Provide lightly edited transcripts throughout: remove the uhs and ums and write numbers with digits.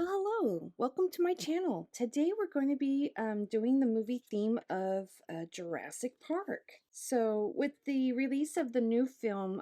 Well, hello. Welcome to my channel. Today we're going to be doing the movie theme of Jurassic Park. So, with the release of the new film,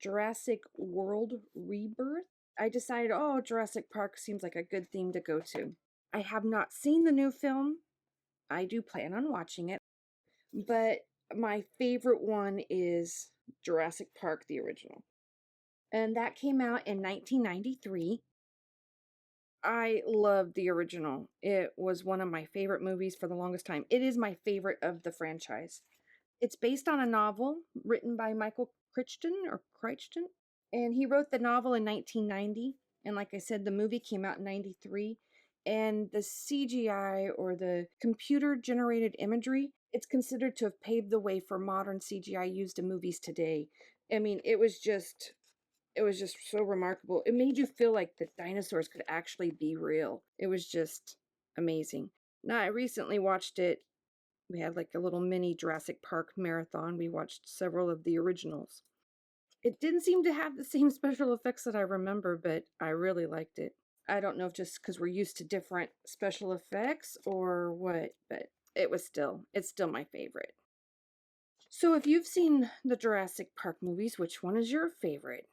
Jurassic World Rebirth, I decided, oh, Jurassic Park seems like a good theme to go to. I have not seen the new film. I do plan on watching it, but my favorite one is Jurassic Park, the original. And that came out in 1993. I loved the original. It was one of my favorite movies for the longest time. It is my favorite of the franchise. It's based on a novel written by Michael Crichton, and he wrote the novel in 1990. And like I said, the movie came out in 93. And the CGI, or the computer generated imagery, it's considered to have paved the way for modern CGI used in movies today. I mean, it was just so remarkable. It made you feel like the dinosaurs could actually be real. It was just amazing. Now, I recently watched it. We had like a little mini Jurassic Park marathon. We watched several of the originals. It didn't seem to have the same special effects that I remember, but I really liked it. I don't know if just because we're used to different special effects or what, but it's still my favorite. So if you've seen the Jurassic Park movies, which one is your favorite?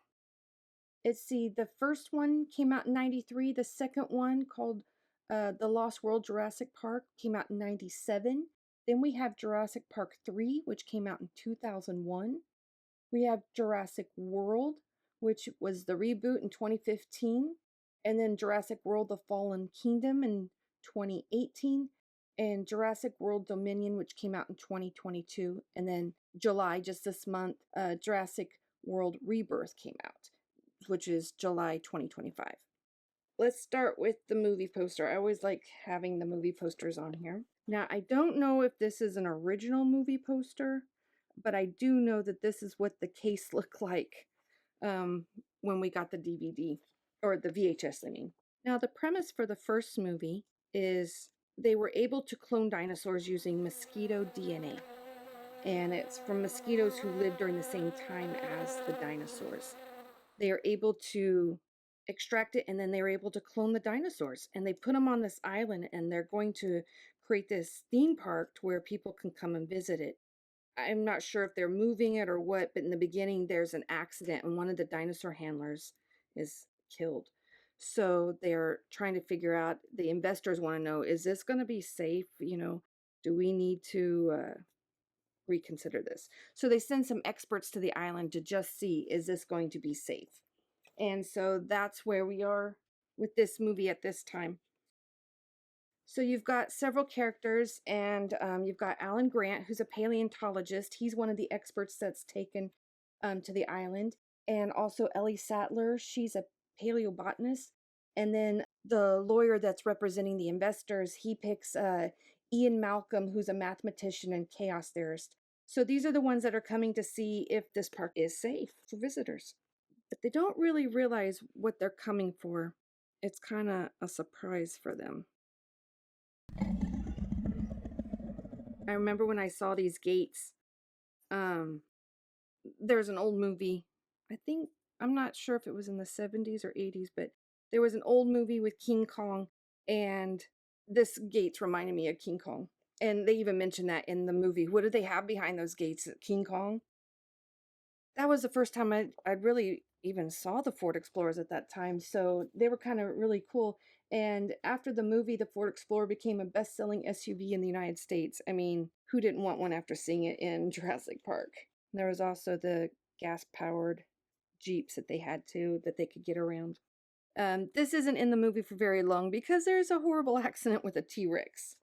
Let's see, the first one came out in 93. The second one, called The Lost World Jurassic Park, came out in 97. Then we have Jurassic Park 3, which came out in 2001. We have Jurassic World, which was the reboot in 2015. And then Jurassic World The Fallen Kingdom in 2018. And Jurassic World Dominion, which came out in 2022. And then July, just this month, Jurassic World Rebirth came out, which is July 2025. Let's start with the movie poster. I always like having the movie posters on here. Now, I don't know if this is an original movie poster, but I do know that this is what the case looked like when we got the DVD, or the VHS, I mean. Now, the premise for the first movie is they were able to clone dinosaurs using mosquito DNA. And it's from mosquitoes who lived during the same time as the dinosaurs. They are able to extract it, and then they were able to clone the dinosaurs, and they put them on this island, and they're going to create this theme park to where people can come and visit it. I'm not sure if they're moving it or what, but in the beginning there's an accident and one of the dinosaur handlers is killed. So they're trying to figure out, the investors want to know, is this going to be safe? Do we need to reconsider this? So they send some experts to the island to just see, is this going to be safe? And so that's where we are with this movie at this time. So you've got several characters, and you've got Alan Grant, who's a paleontologist. He's one of the experts that's taken to the island. And also Ellie Sattler, she's a paleobotanist. And then the lawyer that's representing the investors, he picks Ian Malcolm, who's a mathematician and chaos theorist. So these are the ones that are coming to see if this park is safe for visitors. But they don't really realize what they're coming for. It's kind of a surprise for them. I remember when I saw these gates, um, there's an old movie. I think, I'm not sure if it was in the 70s or 80s, but there was an old movie with King Kong, and this gates reminded me of King Kong. And they even mentioned that in the movie. What do they have behind those gates? King Kong? That was the first time I really even saw the Ford Explorers at that time. So they were kind of really cool. And after the movie, the Ford Explorer became a best-selling SUV in the United States. I mean, who didn't want one after seeing it in Jurassic Park? There was also the gas-powered Jeeps that they had too, that they could get around. This isn't in the movie for very long because there's a horrible accident with a T-Rex.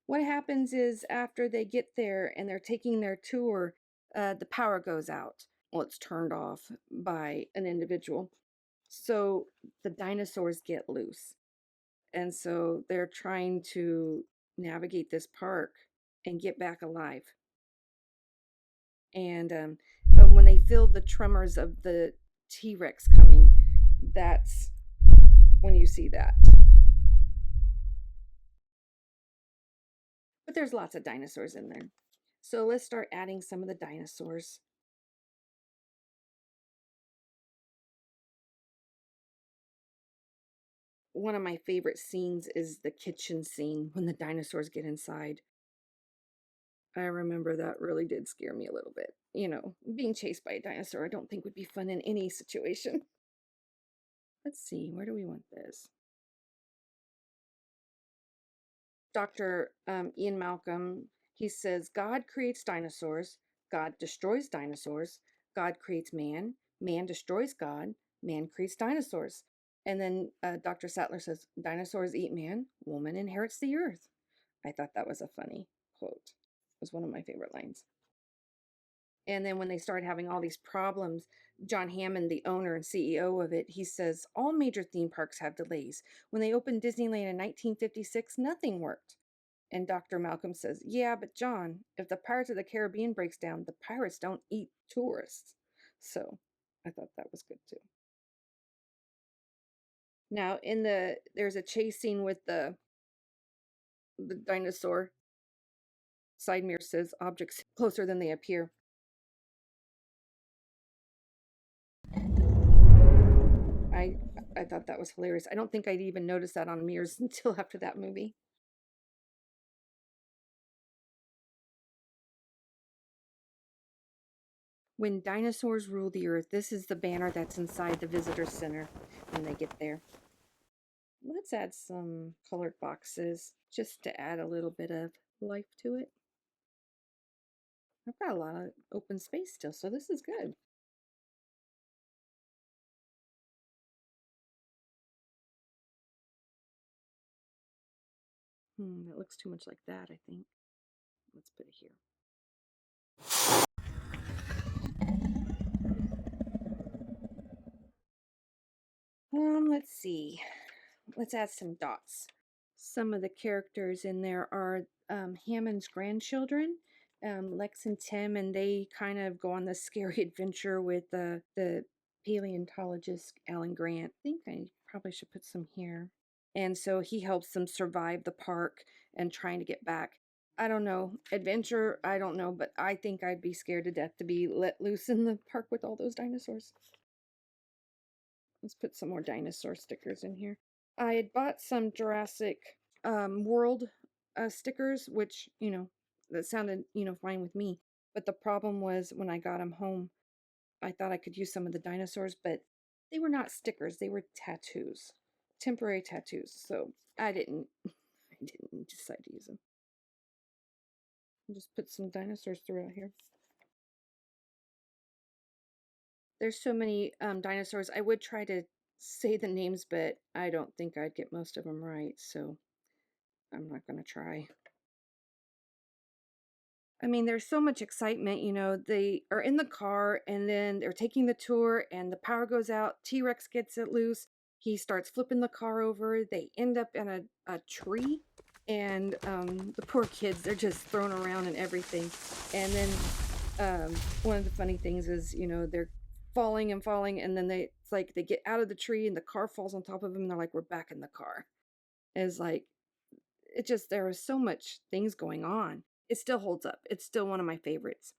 What happens is, after they get there and they're taking their tour, the power goes out. Well, it's turned off by an individual. So the dinosaurs get loose. And so they're trying to navigate this park and get back alive. And when they feel the tremors of the T-Rex coming, that's when you see that. But there's lots of dinosaurs in there. So let's start adding some of the dinosaurs. one of my favorite scenes is the kitchen scene when the dinosaurs get inside. I remember that really did scare me a little bit. You know, being chased by a dinosaur, I don't think would be fun in any situation. Let's see, where do we want this? Dr. Ian Malcolm, he says, God creates dinosaurs, God destroys dinosaurs, God creates man, man destroys God, man creates dinosaurs. And then Dr. Sattler says, dinosaurs eat man, woman inherits the earth. I thought that was a funny quote. It was one of my favorite lines. And then when they started having all these problems, John Hammond, the owner and CEO of it, he says all major theme parks have delays. When they opened Disneyland in 1956, nothing worked. And Dr. Malcolm says, yeah, but John, if the Pirates of the Caribbean breaks down, the pirates don't eat tourists. So I thought that was good too. Now there's a chase scene with the dinosaur. Side mirror says objects closer than they appear. I I thought that was hilarious. I don't think I'd even noticed that on mirrors until after that movie. When dinosaurs rule the earth, this is the banner that's inside the visitor center when they get there. Let's add some colored boxes just to add a little bit of life to it. I've got a lot of open space still, so this is good. That looks too much like that, I think. Let's put it here. Let's see. Let's add some dots. Some of the characters in there are Hammond's grandchildren, Lex and Tim, and they kind of go on this scary adventure with the paleontologist Alan Grant. I think I probably should put some here. And so he helps them survive the park and trying to get back. I don't know. Adventure, I don't know, but I think I'd be scared to death to be let loose in the park with all those dinosaurs. Let's put some more dinosaur stickers in here. I had bought some Jurassic World stickers, which, you know, that sounded, you know, fine with me. But the problem was when I got them home, I thought I could use some of the dinosaurs, but they were not stickers. They were tattoos, temporary tattoos. So I didn't decide to use them. I'll just put some dinosaurs throughout here. There's so many dinosaurs. I would try to say the names, but I don't think I'd get most of them right. So I'm not going to try. I mean, there's so much excitement, you know, they are in the car and then they're taking the tour and the power goes out. T-Rex gets it loose. He starts flipping the car over. They end up in a tree and the poor kids, they're just thrown around and everything. And then one of the funny things is, you know, they're falling and falling and then it's like they get out of the tree and the car falls on top of them and they're like, we're back in the car. It's like, it just, there was so much things going on. It still holds up. It's still one of my favorites.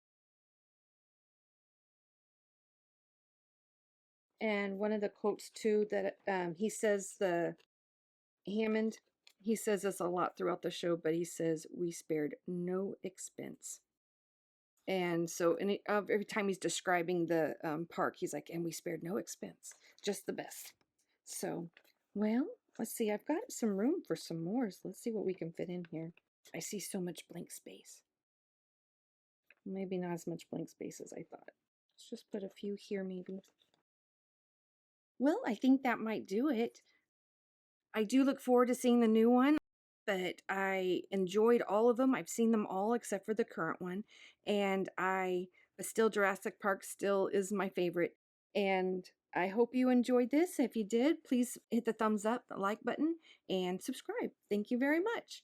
And one of the quotes too that he says, the Hammond, he says this a lot throughout the show, but he says we spared no expense. And so every time he's describing the park, he's like, and we spared no expense, just the best. So, well, let's see. I've got some room for some more. So let's see what we can fit in here. I see so much blank space. Maybe not as much blank space as I thought. Let's just put a few here, maybe. Well, I think that might do it. I do look forward to seeing the new one, but I enjoyed all of them. I've seen them all except for the current one, and but still Jurassic Park still is my favorite. And I hope you enjoyed this. If you did, please hit the thumbs up, the like button, and subscribe. Thank you very much.